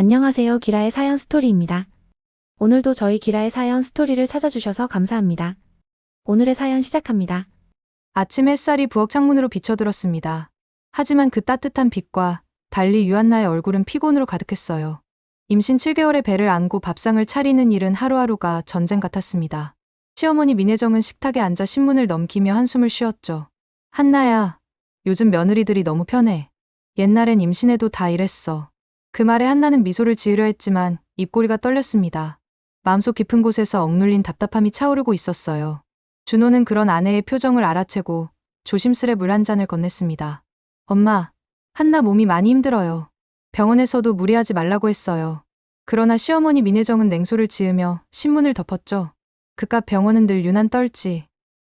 안녕하세요. 기라의 사연 스토리입니다. 오늘도 저희 기라의 사연 스토리를 찾아주셔서 감사합니다. 오늘의 사연 시작합니다. 아침 햇살이 부엌 창문으로 비쳐들었습니다. 하지만 그 따뜻한 빛과 달리 유한나의 얼굴은 피곤으로 가득했어요. 임신 7개월의 배를 안고 밥상을 차리는 일은 하루하루가 전쟁 같았습니다. 시어머니 민혜정은 식탁에 앉아 신문을 넘기며 한숨을 쉬었죠. 한나야, 요즘 며느리들이 너무 편해. 옛날엔 임신해도 다 이랬어. 그 말에 한나는 미소를 지으려 했지만 입꼬리가 떨렸습니다. 마음속 깊은 곳에서 억눌린 답답함이 차오르고 있었어요. 준호는 그런 아내의 표정을 알아채고 조심스레 물 한 잔을 건넸습니다. 엄마, 한나 몸이 많이 힘들어요. 병원에서도 무리하지 말라고 했어요. 그러나 시어머니 민혜정은 냉소를 지으며 신문을 덮었죠. 그깟 병원은 늘 유난 떨지.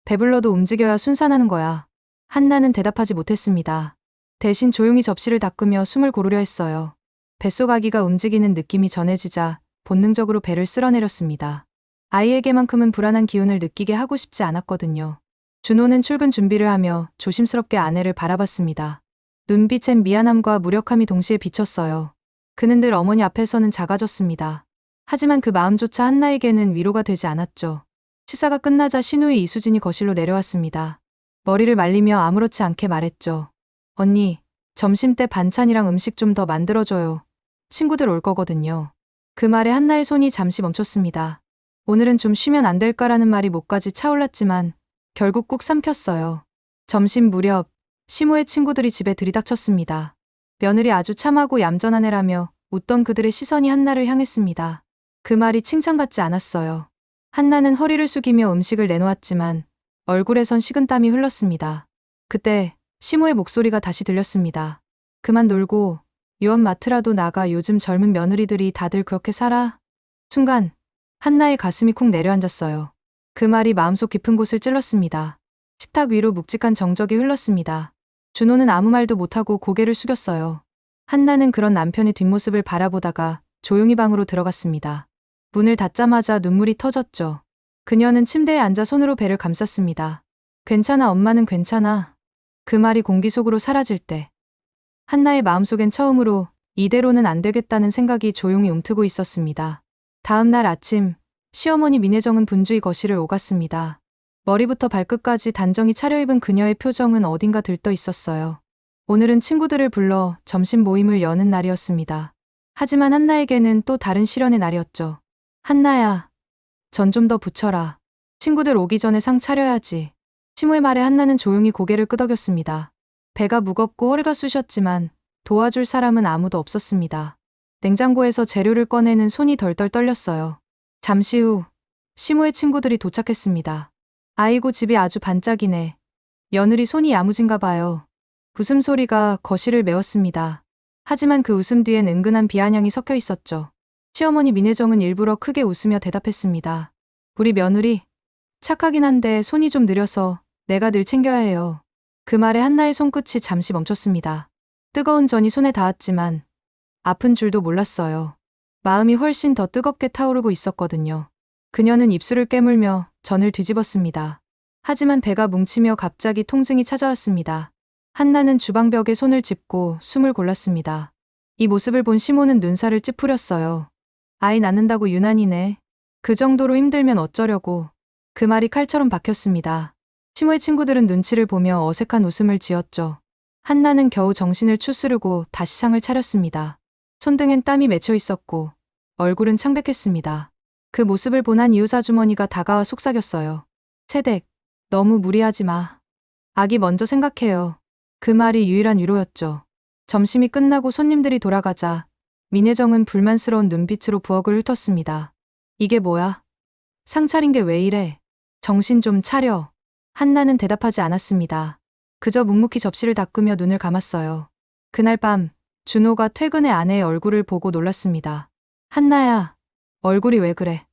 배불러도 움직여야 순산하는 거야. 한나는 대답하지 못했습니다. 대신 조용히 접시를 닦으며 숨을 고르려 했어요. 뱃속 아기가 움직이는 느낌이 전해지자 본능적으로 배를 쓸어내렸습니다. 아이에게만큼은 불안한 기운을 느끼게 하고 싶지 않았거든요. 준호는 출근 준비를 하며 조심스럽게 아내를 바라봤습니다. 눈빛엔 미안함과 무력함이 동시에 비쳤어요. 그는 늘 어머니 앞에서는 작아졌습니다. 하지만 그 마음조차 한나에게는 위로가 되지 않았죠. 식사가 끝나자 신우이 이수진이 거실로 내려왔습니다. 머리를 말리며 아무렇지 않게 말했죠. 언니, 점심때 반찬이랑 음식 좀 더 만들어줘요. 친구들 올 거거든요. 그 말에 한나의 손이 잠시 멈췄습니다. 오늘은 좀 쉬면 안 될까라는 말이 목까지 차올랐지만 결국 꾹 삼켰어요. 점심 무렵 시모의 친구들이 집에 들이닥쳤습니다. 며느리 아주 참하고 얌전한 애라며 웃던 그들의 시선이 한나를 향했습니다. 그 말이 칭찬 같지 않았어요. 한나는 허리를 숙이며 음식을 내놓았지만 얼굴에선 식은땀이 흘렀습니다. 그때 시모의 목소리가 다시 들렸습니다. 그만 놀고 요원 마트라도 나가. 요즘 젊은 며느리들이 다들 그렇게 살아? 순간 한나의 가슴이 쿵 내려앉았어요. 그 말이 마음속 깊은 곳을 찔렀습니다. 식탁 위로 묵직한 정적이 흘렀습니다. 준호는 아무 말도 못하고 고개를 숙였어요. 한나는 그런 남편의 뒷모습을 바라보다가 조용히 방으로 들어갔습니다. 문을 닫자마자 눈물이 터졌죠. 그녀는 침대에 앉아 손으로 배를 감쌌습니다. 괜찮아, 엄마는 괜찮아. 그 말이 공기 속으로 사라질 때 한나의 마음속엔 처음으로 이대로는 안 되겠다는 생각이 조용히 움트고 있었습니다. 다음 날 아침, 시어머니 민혜정은 분주히 거실을 오갔습니다. 머리부터 발끝까지 단정히 차려입은 그녀의 표정은 어딘가 들떠 있었어요. 오늘은 친구들을 불러 점심 모임을 여는 날이었습니다. 하지만 한나에게는 또 다른 시련의 날이었죠. 한나야, 전 좀 더 붙여라. 친구들 오기 전에 상 차려야지. 시모의 말에 한나는 조용히 고개를 끄덕였습니다. 배가 무겁고 허리가 쑤셨지만 도와줄 사람은 아무도 없었습니다. 냉장고에서 재료를 꺼내는 손이 덜덜 떨렸어요. 잠시 후 시모의 친구들이 도착했습니다. 아이고, 집이 아주 반짝이네. 며느리 손이 야무진가 봐요. 웃음소리가 거실을 메웠습니다. 하지만 그 웃음 뒤엔 은근한 비아냥이 섞여 있었죠. 시어머니 민혜정은 일부러 크게 웃으며 대답했습니다. 우리 며느리 착하긴 한데 손이 좀 느려서 내가 늘 챙겨야 해요. 그 말에 한나의 손끝이 잠시 멈췄습니다. 뜨거운 전이 손에 닿았지만 아픈 줄도 몰랐어요. 마음이 훨씬 더 뜨겁게 타오르고 있었거든요. 그녀는 입술을 깨물며 전을 뒤집었습니다. 하지만 배가 뭉치며 갑자기 통증이 찾아왔습니다. 한나는 주방벽에 손을 짚고 숨을 골랐습니다. 이 모습을 본 시모는 눈살을 찌푸렸어요. 아이 낳는다고 유난이네. 그 정도로 힘들면 어쩌려고. 그 말이 칼처럼 박혔습니다. 시모의 친구들은 눈치를 보며 어색한 웃음을 지었죠. 한나는 겨우 정신을 추스르고 다시 상을 차렸습니다. 손등엔 땀이 맺혀 있었고 얼굴은 창백했습니다. 그 모습을 본 한 이웃아주머니가 다가와 속삭였어요. 세댁, 너무 무리하지 마. 아기 먼저 생각해요. 그 말이 유일한 위로였죠. 점심이 끝나고 손님들이 돌아가자 민혜정은 불만스러운 눈빛으로 부엌을 훑었습니다. 이게 뭐야? 상 차린 게 왜 이래? 정신 좀 차려. 한나는 대답하지 않았습니다. 그저 묵묵히 접시를 닦으며 눈을 감았어요. 그날 밤 준호가 퇴근해 아내의 얼굴을 보고 놀랐습니다. 한나야, 얼굴이 왜 그래?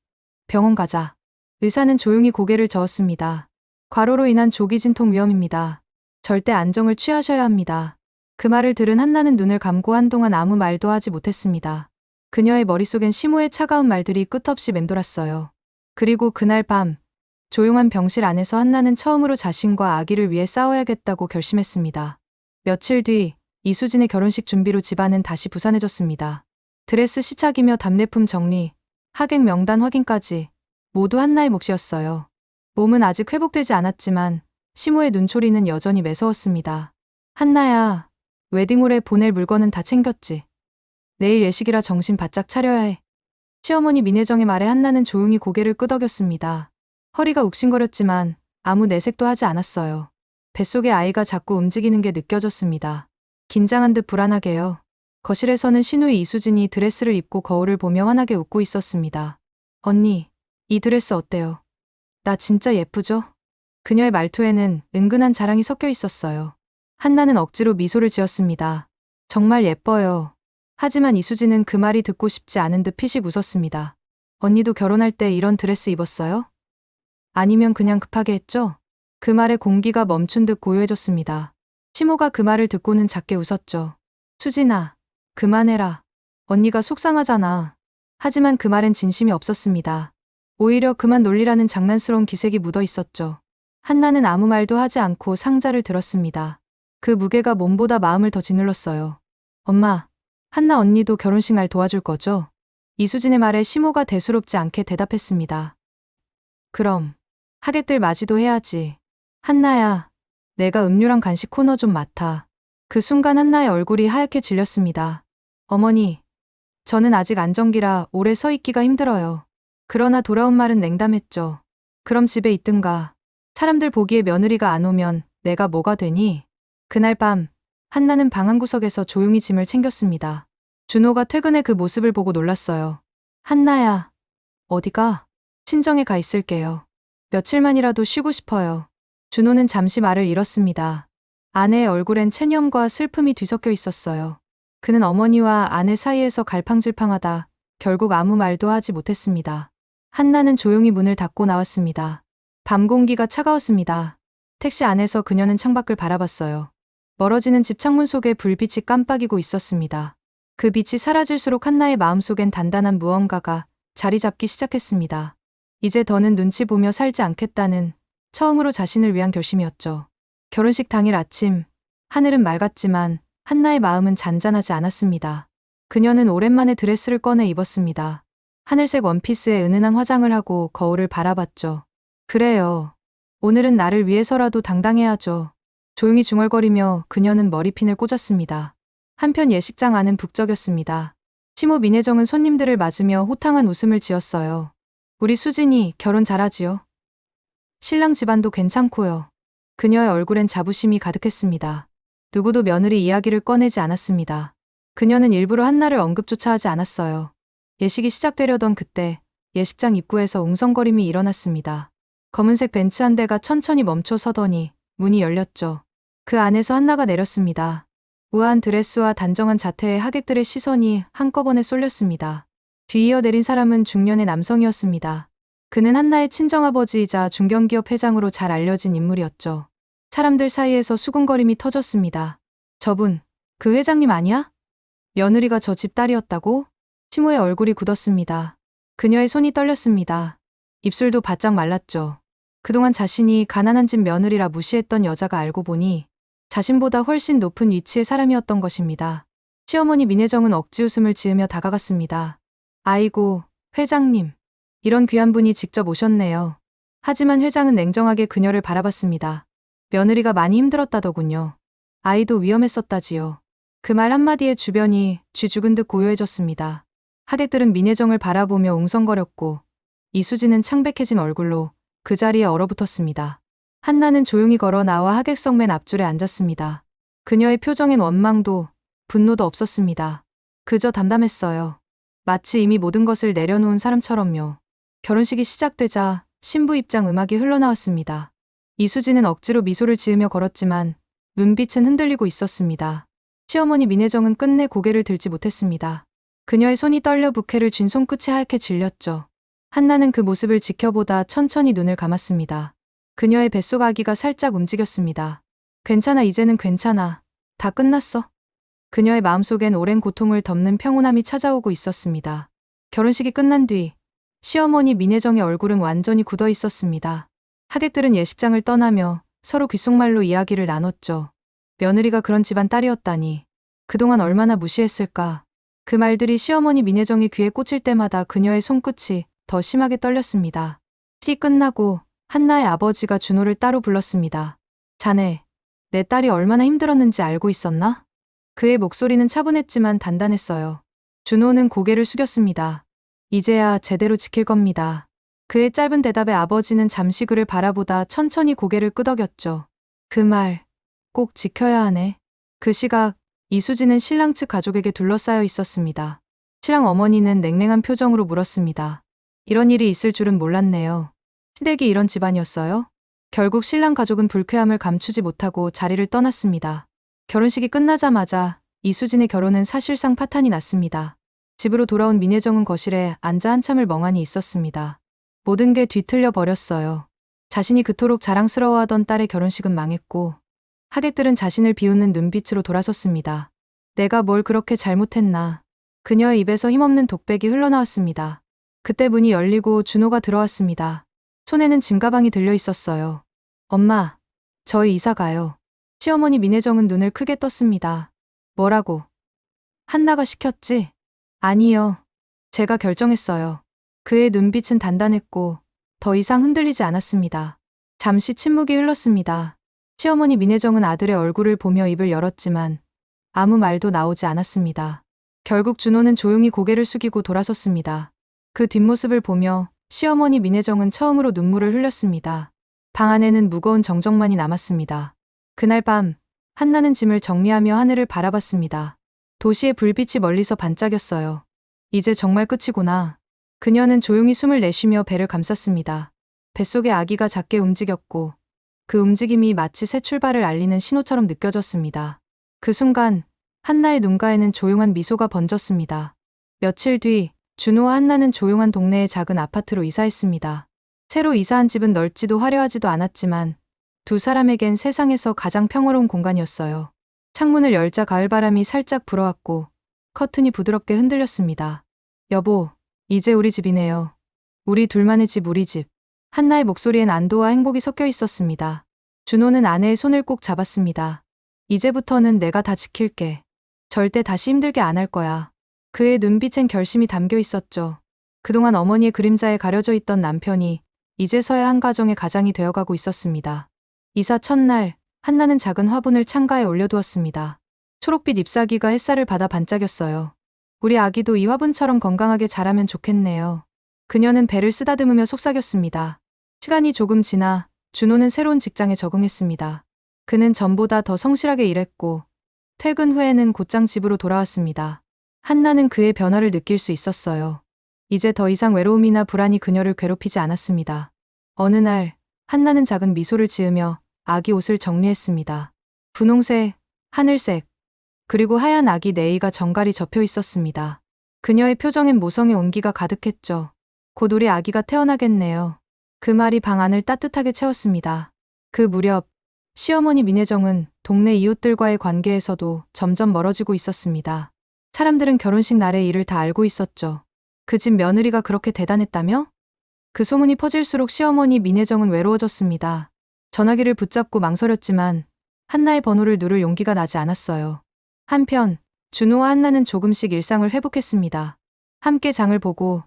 병원 가자. 의사는 조용히 고개를 저었습니다. 과로로 인한 조기 진통 위험입니다. 절대 안정을 취하셔야 합니다. 그 말을 들은 한나는 눈을 감고 한동안 아무 말도 하지 못했습니다. 그녀의 머릿속엔 시모의 차가운 말들이 끝없이 맴돌았어요. 그리고 그날 밤 조용한 병실 안에서 한나는 처음으로 자신과 아기를 위해 싸워야겠다고 결심했습니다. 며칠 뒤 이수진의 결혼식 준비로 집안은 다시 부산해졌습니다. 드레스 시착이며 답례품 정리, 하객 명단 확인까지 모두 한나의 몫이었어요. 몸은 아직 회복되지 않았지만 시모의 눈초리는 여전히 매서웠습니다. 한나야, 웨딩홀에 보낼 물건은 다 챙겼지. 내일 예식이라 정신 바짝 차려야 해. 시어머니 민혜정의 말에 한나는 조용히 고개를 끄덕였습니다. 허리가 욱신거렸지만 아무 내색도 하지 않았어요. 뱃속의 아이가 자꾸 움직이는 게 느껴졌습니다. 긴장한 듯 불안하게요. 거실에서는 신우이 이수진이 드레스를 입고 거울을 보며 환하게 웃고 있었습니다. 언니, 이 드레스 어때요? 나 진짜 예쁘죠? 그녀의 말투에는 은근한 자랑이 섞여 있었어요. 한나는 억지로 미소를 지었습니다. 정말 예뻐요. 하지만 이수진은 그 말이 듣고 싶지 않은 듯 피식 웃었습니다. 언니도 결혼할 때 이런 드레스 입었어요? 아니면 그냥 급하게 했죠? 그 말에 공기가 멈춘 듯 고요해졌습니다. 시모가 그 말을 듣고는 작게 웃었죠. 수진아, 그만해라. 언니가 속상하잖아. 하지만 그 말엔 진심이 없었습니다. 오히려 그만 놀리라는 장난스러운 기색이 묻어 있었죠. 한나는 아무 말도 하지 않고 상자를 들었습니다. 그 무게가 몸보다 마음을 더 짓눌렀어요. 엄마, 한나 언니도 결혼식 날 도와줄 거죠? 이수진의 말에 시모가 대수롭지 않게 대답했습니다. 그럼, 하객들 맞이도 해야지. 한나야, 내가 음료랑 간식 코너 좀 맡아. 그 순간 한나의 얼굴이 하얗게 질렸습니다. 어머니, 저는 아직 안정기라 오래 서 있기가 힘들어요. 그러나 돌아온 말은 냉담했죠. 그럼 집에 있든가. 사람들 보기에 며느리가 안 오면 내가 뭐가 되니? 그날 밤, 한나는 방 한구석에서 조용히 짐을 챙겼습니다. 준호가 퇴근해 그 모습을 보고 놀랐어요. 한나야, 어디가? 친정에 가 있을게요. 며칠만이라도 쉬고 싶어요. 준호는 잠시 말을 잃었습니다. 아내의 얼굴엔 체념과 슬픔이 뒤섞여 있었어요. 그는 어머니와 아내 사이에서 갈팡질팡하다 결국 아무 말도 하지 못했습니다. 한나는 조용히 문을 닫고 나왔습니다. 밤 공기가 차가웠습니다. 택시 안에서 그녀는 창밖을 바라봤어요. 멀어지는 집 창문 속에 불빛이 깜빡이고 있었습니다. 그 빛이 사라질수록 한나의 마음속엔 단단한 무언가가 자리 잡기 시작했습니다. 이제 더는 눈치 보며 살지 않겠다는 처음으로 자신을 위한 결심이었죠. 결혼식 당일 아침, 하늘은 맑았지만 한나의 마음은 잔잔하지 않았습니다. 그녀는 오랜만에 드레스를 꺼내 입었습니다. 하늘색 원피스에 은은한 화장을 하고 거울을 바라봤죠. 그래요. 오늘은 나를 위해서라도 당당해야죠. 조용히 중얼거리며 그녀는 머리핀을 꽂았습니다. 한편 예식장 안은 북적였습니다. 시모 민혜정은 손님들을 맞으며 호탕한 웃음을 지었어요. 우리 수진이 결혼 잘하지요? 신랑 집안도 괜찮고요. 그녀의 얼굴엔 자부심이 가득했습니다. 누구도 며느리 이야기를 꺼내지 않았습니다. 그녀는 일부러 한나를 언급조차 하지 않았어요. 예식이 시작되려던 그때 예식장 입구에서 웅성거림이 일어났습니다. 검은색 벤츠 한 대가 천천히 멈춰 서더니 문이 열렸죠. 그 안에서 한나가 내렸습니다. 우아한 드레스와 단정한 자태에 하객들의 시선이 한꺼번에 쏠렸습니다. 뒤이어 내린 사람은 중년의 남성이었습니다. 그는 한나의 친정아버지이자 중견기업 회장으로 잘 알려진 인물이었죠. 사람들 사이에서 수군거림이 터졌습니다. 저분, 그 회장님 아니야? 며느리가 저 집 딸이었다고? 시모의 얼굴이 굳었습니다. 그녀의 손이 떨렸습니다. 입술도 바짝 말랐죠. 그동안 자신이 가난한 집 며느리라 무시했던 여자가 알고 보니 자신보다 훨씬 높은 위치의 사람이었던 것입니다. 시어머니 민혜정은 억지 웃음을 지으며 다가갔습니다. 아이고, 회장님. 이런 귀한 분이 직접 오셨네요. 하지만 회장은 냉정하게 그녀를 바라봤습니다. 며느리가 많이 힘들었다더군요. 아이도 위험했었다지요. 그 말 한마디에 주변이 쥐 죽은 듯 고요해졌습니다. 하객들은 민혜정을 바라보며 웅성거렸고 이수진은 창백해진 얼굴로 그 자리에 얼어붙었습니다. 한나는 조용히 걸어 나와 하객석 맨 앞줄에 앉았습니다. 그녀의 표정엔 원망도 분노도 없었습니다. 그저 담담했어요. 마치 이미 모든 것을 내려놓은 사람처럼요. 결혼식이 시작되자 신부 입장 음악이 흘러나왔습니다. 이수진은 억지로 미소를 지으며 걸었지만 눈빛은 흔들리고 있었습니다. 시어머니 민혜정은 끝내 고개를 들지 못했습니다. 그녀의 손이 떨려 부케를 쥔 손끝이 하얗게 질렸죠. 한나는 그 모습을 지켜보다 천천히 눈을 감았습니다. 그녀의 뱃속 아기가 살짝 움직였습니다. 괜찮아, 이제는 괜찮아. 다 끝났어. 그녀의 마음속엔 오랜 고통을 덮는 평온함이 찾아오고 있었습니다. 결혼식이 끝난 뒤 시어머니 민혜정의 얼굴은 완전히 굳어 있었습니다. 하객들은 예식장을 떠나며 서로 귓속말로 이야기를 나눴죠. 며느리가 그런 집안 딸이었다니. 그동안 얼마나 무시했을까. 그 말들이 시어머니 민혜정의 귀에 꽂힐 때마다 그녀의 손끝이 더 심하게 떨렸습니다. 시이 끝나고 한나의 아버지가 준호를 따로 불렀습니다. 자네, 내 딸이 얼마나 힘들었는지 알고 있었나? 그의 목소리는 차분했지만 단단했어요. 준호는 고개를 숙였습니다. 이제야 제대로 지킬 겁니다. 그의 짧은 대답에 아버지는 잠시 그를 바라보다 천천히 고개를 끄덕였죠. 그 말, 꼭 지켜야 하네. 그 시각, 이수지는 신랑 측 가족에게 둘러싸여 있었습니다. 신랑 어머니는 냉랭한 표정으로 물었습니다. 이런 일이 있을 줄은 몰랐네요. 시댁이 이런 집안이었어요? 결국 신랑 가족은 불쾌함을 감추지 못하고 자리를 떠났습니다. 결혼식이 끝나자마자 이수진의 결혼은 사실상 파탄이 났습니다. 집으로 돌아온 민혜정은 거실에 앉아 한참을 멍하니 있었습니다. 모든 게 뒤틀려 버렸어요. 자신이 그토록 자랑스러워하던 딸의 결혼식은 망했고 하객들은 자신을 비웃는 눈빛으로 돌아섰습니다. 내가 뭘 그렇게 잘못했나. 그녀의 입에서 힘없는 독백이 흘러나왔습니다. 그때 문이 열리고 준호가 들어왔습니다. 손에는 짐가방이 들려 있었어요. 엄마, 저희 이사 가요. 시어머니 민혜정은 눈을 크게 떴습니다. 뭐라고? 한나가 시켰지? 아니요. 제가 결정했어요. 그의 눈빛은 단단했고 더 이상 흔들리지 않았습니다. 잠시 침묵이 흘렀습니다. 시어머니 민혜정은 아들의 얼굴을 보며 입을 열었지만 아무 말도 나오지 않았습니다. 결국 준호는 조용히 고개를 숙이고 돌아섰습니다. 그 뒷모습을 보며 시어머니 민혜정은 처음으로 눈물을 흘렸습니다. 방 안에는 무거운 정적만이 남았습니다. 그날 밤 한나는 짐을 정리하며 하늘을 바라봤습니다. 도시의 불빛이 멀리서 반짝였어요. 이제 정말 끝이구나. 그녀는 조용히 숨을 내쉬며 배를 감쌌습니다. 뱃속에 아기가 작게 움직였고 그 움직임이 마치 새 출발을 알리는 신호처럼 느껴졌습니다. 그 순간 한나의 눈가에는 조용한 미소가 번졌습니다. 며칠 뒤 준호와 한나는 조용한 동네의 작은 아파트로 이사했습니다. 새로 이사한 집은 넓지도 화려하지도 않았지만 두 사람에겐 세상에서 가장 평화로운 공간이었어요. 창문을 열자 가을바람이 살짝 불어왔고 커튼이 부드럽게 흔들렸습니다. 여보, 이제 우리 집이네요. 우리 둘만의 집, 우리 집. 한나의 목소리엔 안도와 행복이 섞여 있었습니다. 준호는 아내의 손을 꼭 잡았습니다. 이제부터는 내가 다 지킬게. 절대 다시 힘들게 안 할 거야. 그의 눈빛엔 결심이 담겨 있었죠. 그동안 어머니의 그림자에 가려져 있던 남편이 이제서야 한 가정의 가장이 되어가고 있었습니다. 이사 첫날, 한나는 작은 화분을 창가에 올려두었습니다. 초록빛 잎사귀가 햇살을 받아 반짝였어요. 우리 아기도 이 화분처럼 건강하게 자라면 좋겠네요. 그녀는 배를 쓰다듬으며 속삭였습니다. 시간이 조금 지나 준호는 새로운 직장에 적응했습니다. 그는 전보다 더 성실하게 일했고 퇴근 후에는 곧장 집으로 돌아왔습니다. 한나는 그의 변화를 느낄 수 있었어요. 이제 더 이상 외로움이나 불안이 그녀를 괴롭히지 않았습니다. 어느 날 한나는 작은 미소를 지으며 아기 옷을 정리했습니다. 분홍색, 하늘색, 그리고 하얀 아기 네이가 정갈이 접혀 있었습니다. 그녀의 표정엔 모성의 온기가 가득했죠. 곧 우리 아기가 태어나겠네요. 그 말이 방 안을 따뜻하게 채웠습니다. 그 무렵 시어머니 민혜정은 동네 이웃들과의 관계에서도 점점 멀어지고 있었습니다. 사람들은 결혼식 날의 일을 다 알고 있었죠. 그 집 며느리가 그렇게 대단했다며? 그 소문이 퍼질수록 시어머니 민혜정은 외로워졌습니다. 전화기를 붙잡고 망설였지만 한나의 번호를 누를 용기가 나지 않았어요. 한편 준호와 한나는 조금씩 일상을 회복했습니다. 함께 장을 보고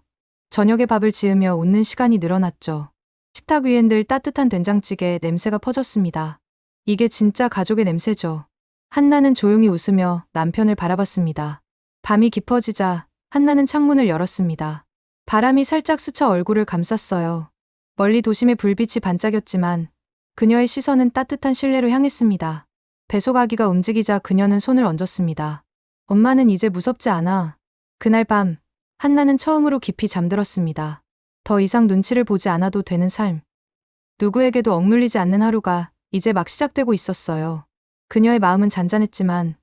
저녁에 밥을 지으며 웃는 시간이 늘어났죠. 식탁 위엔 늘 따뜻한 된장찌개 냄새가 퍼졌습니다. 이게 진짜 가족의 냄새죠. 한나는 조용히 웃으며 남편을 바라봤습니다. 밤이 깊어지자 한나는 창문을 열었습니다. 바람이 살짝 스쳐 얼굴을 감쌌어요. 멀리 도심의 불빛이 반짝였지만 그녀의 시선은 따뜻한 실내로 향했습니다. 배속 아기가 움직이자 그녀는 손을 얹었습니다. 엄마는 이제 무섭지 않아. 그날 밤 한나는 처음으로 깊이 잠들었습니다. 더 이상 눈치를 보지 않아도 되는 삶. 누구에게도 억눌리지 않는 하루가 이제 막 시작되고 있었어요. 그녀의 마음은 잔잔했지만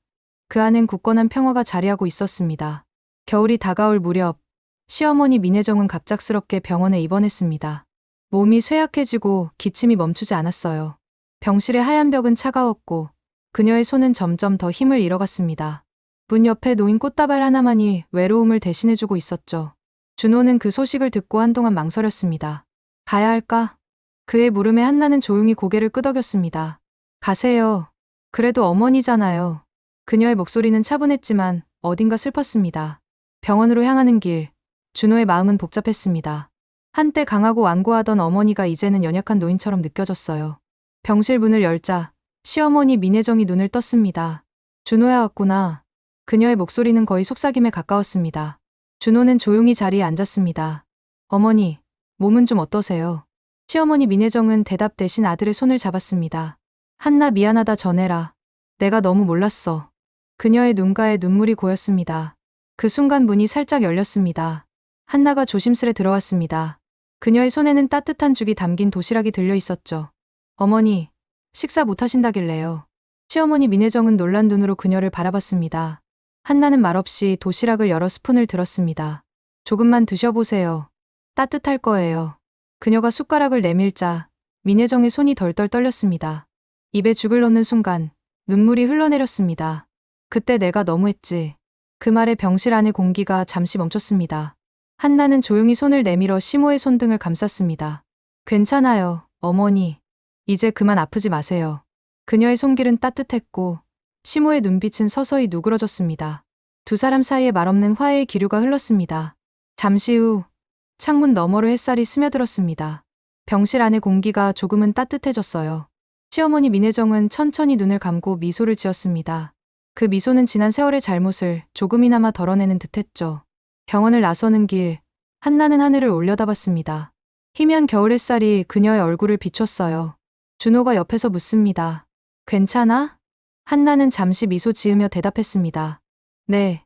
그 안엔 굳건한 평화가 자리하고 있었습니다. 겨울이 다가올 무렵 시어머니 민혜정은 갑작스럽게 병원에 입원했습니다. 몸이 쇠약해지고 기침이 멈추지 않았어요. 병실의 하얀 벽은 차가웠고 그녀의 손은 점점 더 힘을 잃어갔습니다. 문 옆에 놓인 꽃다발 하나만이 외로움을 대신해주고 있었죠. 준호는 그 소식을 듣고 한동안 망설였습니다. 가야 할까? 그의 물음에 한나는 조용히 고개를 끄덕였습니다. 가세요. 그래도 어머니잖아요. 그녀의 목소리는 차분했지만 어딘가 슬펐습니다. 병원으로 향하는 길, 준호의 마음은 복잡했습니다. 한때 강하고 완고하던 어머니가 이제는 연약한 노인처럼 느껴졌어요. 병실 문을 열자 시어머니 민혜정이 눈을 떴습니다. 준호야 왔구나. 그녀의 목소리는 거의 속삭임에 가까웠습니다. 준호는 조용히 자리에 앉았습니다. 어머니, 몸은 좀 어떠세요? 시어머니 민혜정은 대답 대신 아들의 손을 잡았습니다. 한나 미안하다 전해라. 내가 너무 몰랐어. 그녀의 눈가에 눈물이 고였습니다. 그 순간 문이 살짝 열렸습니다. 한나가 조심스레 들어왔습니다. 그녀의 손에는 따뜻한 죽이 담긴 도시락이 들려 있었죠. 어머니, 식사 못 하신다길래요. 시어머니 민혜정은 놀란 눈으로 그녀를 바라봤습니다. 한나는 말없이 도시락을 열어 스푼을 들었습니다. 조금만 드셔보세요. 따뜻할 거예요. 그녀가 숟가락을 내밀자 민혜정의 손이 덜덜 떨렸습니다. 입에 죽을 넣는 순간 눈물이 흘러내렸습니다. 그때 내가 너무했지. 그 말에 병실 안의 공기가 잠시 멈췄습니다. 한나는 조용히 손을 내밀어 시모의 손등을 감쌌습니다. 괜찮아요, 어머니. 이제 그만 아프지 마세요. 그녀의 손길은 따뜻했고 시모의 눈빛은 서서히 누그러졌습니다. 두 사람 사이에 말없는 화해의 기류가 흘렀습니다. 잠시 후 창문 너머로 햇살이 스며들었습니다. 병실 안의 공기가 조금은 따뜻해졌어요. 시어머니 민혜정은 천천히 눈을 감고 미소를 지었습니다. 그 미소는 지난 세월의 잘못을 조금이나마 덜어내는 듯했죠. 병원을 나서는 길, 한나는 하늘을 올려다봤습니다. 희미한 겨울 햇살이 그녀의 얼굴을 비췄어요. 준호가 옆에서 묻습니다. 괜찮아? 한나는 잠시 미소 지으며 대답했습니다. 네.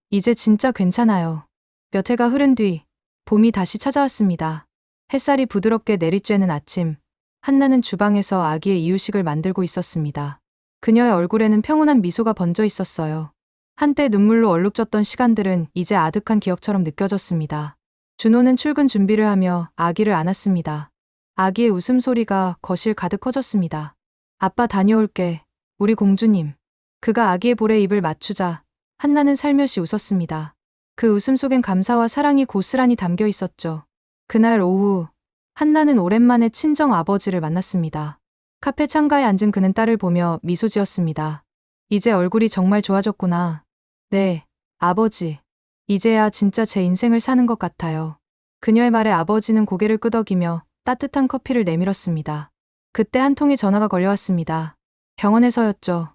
이제 진짜 괜찮아요. 몇 해가 흐른 뒤 봄이 다시 찾아왔습니다. 햇살이 부드럽게 내리쬐는 아침, 한나는 주방에서 아기의 이유식을 만들고 있었습니다. 그녀의 얼굴에는 평온한 미소가 번져 있었어요. 한때 눈물로 얼룩졌던 시간들은 이제 아득한 기억처럼 느껴졌습니다. 준호는 출근 준비를 하며 아기를 안았습니다. 아기의 웃음소리가 거실 가득 커졌습니다. 아빠 다녀올게, 우리 공주님. 그가 아기의 볼에 입을 맞추자 한나는 살며시 웃었습니다. 그 웃음 속엔 감사와 사랑이 고스란히 담겨 있었죠. 그날 오후, 한나는 오랜만에 친정 아버지를 만났습니다. 카페 창가에 앉은 그는 딸을 보며 미소 지었습니다. 이제 얼굴이 정말 좋아졌구나. 네, 아버지. 이제야 진짜 제 인생을 사는 것 같아요. 그녀의 말에 아버지는 고개를 끄덕이며 따뜻한 커피를 내밀었습니다. 그때 한 통의 전화가 걸려왔습니다. 병원에서였죠.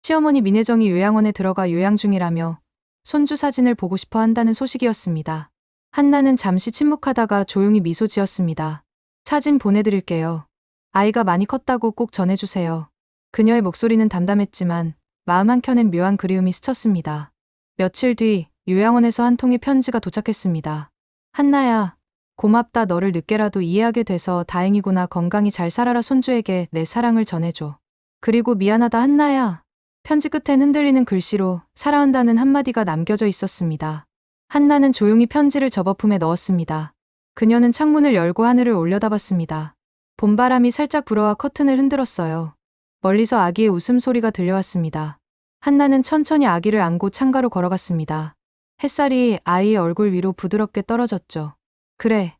시어머니 민혜정이 요양원에 들어가 요양 중이라며 손주 사진을 보고 싶어 한다는 소식이었습니다. 한나는 잠시 침묵하다가 조용히 미소 지었습니다. 사진 보내드릴게요. 아이가 많이 컸다고 꼭 전해주세요. 그녀의 목소리는 담담했지만 마음 한켠엔 묘한 그리움이 스쳤습니다. 며칠 뒤 요양원에서 한 통의 편지가 도착했습니다. 한나야, 고맙다. 너를 늦게라도 이해하게 돼서 다행이구나. 건강히 잘 살아라. 손주에게 내 사랑을 전해줘. 그리고 미안하다 한나야. 편지 끝엔 흔들리는 글씨로 사랑한다는 한마디가 남겨져 있었습니다. 한나는 조용히 편지를 접어 품에 넣었습니다. 그녀는 창문을 열고 하늘을 올려다봤습니다. 봄바람이 살짝 불어와 커튼을 흔들었어요. 멀리서 아기의 웃음소리가 들려왔습니다. 한나는 천천히 아기를 안고 창가로 걸어갔습니다. 햇살이 아이의 얼굴 위로 부드럽게 떨어졌죠. 그래,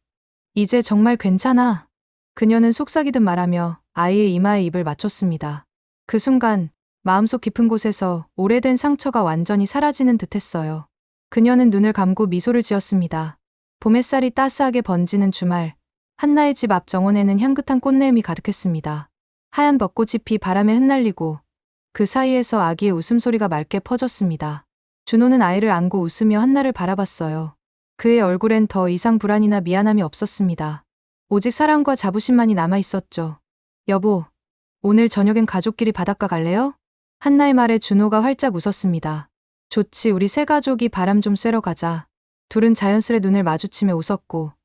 이제 정말 괜찮아. 그녀는 속삭이듯 말하며 아이의 이마에 입을 맞췄습니다. 그 순간 마음속 깊은 곳에서 오래된 상처가 완전히 사라지는 듯했어요. 그녀는 눈을 감고 미소를 지었습니다. 봄 햇살이 따스하게 번지는 주말, 한나의 집 앞 정원에는 향긋한 꽃내음이 가득했습니다. 하얀 벚꽃잎이 바람에 흩날리고 그 사이에서 아기의 웃음소리가 맑게 퍼졌습니다. 준호는 아이를 안고 웃으며 한나를 바라봤어요. 그의 얼굴엔 더 이상 불안이나 미안함이 없었습니다. 오직 사랑과 자부심만이 남아있었죠. 여보, 오늘 저녁엔 가족끼리 바닷가 갈래요? 한나의 말에 준호가 활짝 웃었습니다. 좋지, 우리 세 가족이 바람 좀 쐬러 가자. 둘은 자연스레 눈을 마주치며 웃었고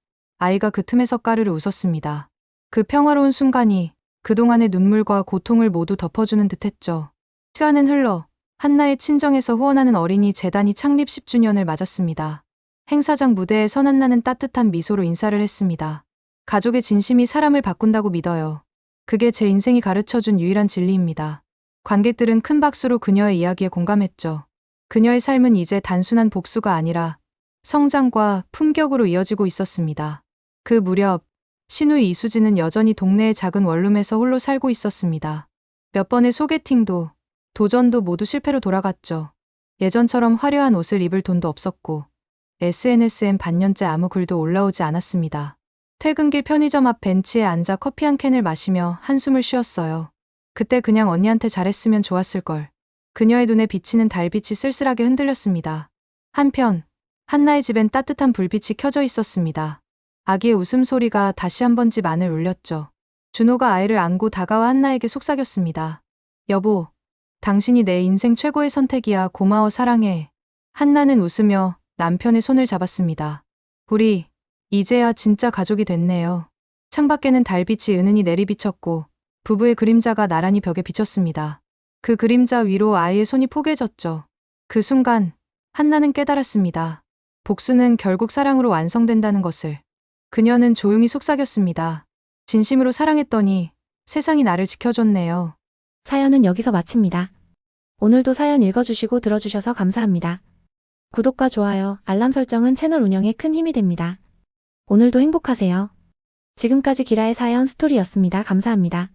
아이가 그 틈에서 까르르 웃었습니다. 그 평화로운 순간이 그동안의 눈물과 고통을 모두 덮어주는 듯했죠. 시간은 흘러 한나의 친정에서 후원하는 어린이 재단이 창립 10주년을 맞았습니다. 행사장 무대에 선 한나는 따뜻한 미소로 인사를 했습니다. 가족의 진심이 사람을 바꾼다고 믿어요. 그게 제 인생이 가르쳐준 유일한 진리입니다. 관객들은 큰 박수로 그녀의 이야기에 공감했죠. 그녀의 삶은 이제 단순한 복수가 아니라 성장과 품격으로 이어지고 있었습니다. 그 무렵 신우이 이수지는 여전히 동네의 작은 원룸에서 홀로 살고 있었습니다. 몇 번의 소개팅도 도전도 모두 실패로 돌아갔죠. 예전처럼 화려한 옷을 입을 돈도 없었고 SNS엔 반년째 아무 글도 올라오지 않았습니다. 퇴근길 편의점 앞 벤치에 앉아 커피 한 캔을 마시며 한숨을 쉬었어요. 그때 그냥 언니한테 잘했으면 좋았을걸. 그녀의 눈에 비치는 달빛이 쓸쓸하게 흔들렸습니다. 한편 한나의 집엔 따뜻한 불빛이 켜져 있었습니다. 아기의 웃음소리가 다시 한번 집 안을 울렸죠. 준호가 아이를 안고 다가와 한나에게 속삭였습니다. 여보, 당신이 내 인생 최고의 선택이야. 고마워, 사랑해. 한나는 웃으며 남편의 손을 잡았습니다. 우리 이제야 진짜 가족이 됐네요. 창밖에는 달빛이 은은히 내리비쳤고 부부의 그림자가 나란히 벽에 비쳤습니다. 그 그림자 위로 아이의 손이 포개졌죠. 그 순간 한나는 깨달았습니다. 복수는 결국 사랑으로 완성된다는 것을. 그녀는 조용히 속삭였습니다. 진심으로 사랑했더니 세상이 나를 지켜줬네요. 사연은 여기서 마칩니다. 오늘도 사연 읽어주시고 들어주셔서 감사합니다. 구독과 좋아요, 알람 설정은 채널 운영에 큰 힘이 됩니다. 오늘도 행복하세요. 지금까지 기라의 사연 스토리였습니다. 감사합니다.